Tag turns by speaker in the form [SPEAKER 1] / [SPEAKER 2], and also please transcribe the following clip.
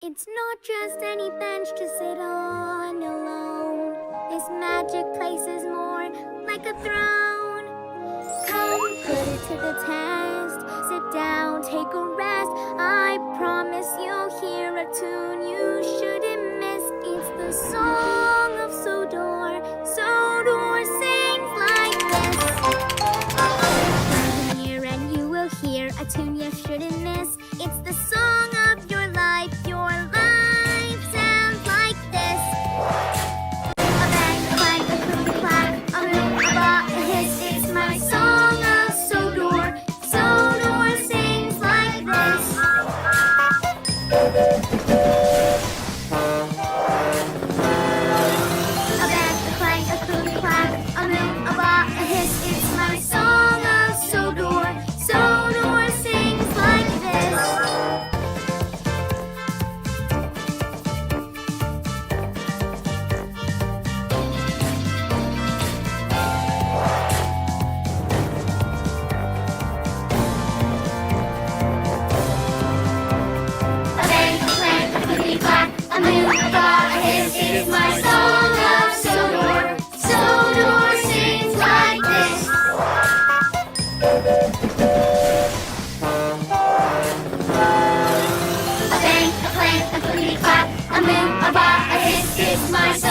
[SPEAKER 1] It's not just any bench to sit on alone. This magic place is more like a throne. Come, put it to the test. Sit down, take a rest. I promise you'll hear a tune you shouldn't miss. It's the song of Sodor. Sodor sings like this. Come here and you will hear a tune you shouldn't miss. It's the song of your life. Your life sounds like this. A bang, a clang, a click, a clack, a boom, a ba, a hiss. It's my song of Sodor. Sodor sings like this. A bang, a clang, a click, a clack, a boom, a ba, a hiss. It's my song of Sodor. Sodor sings like this. A bang, a clang, a clickety clack, a boom, a ba, a hiss. It's my song of Sodor. Sodor sings like this. A bang, a clang, a clickety clack, a boom, a ba, a hiss. It's my song.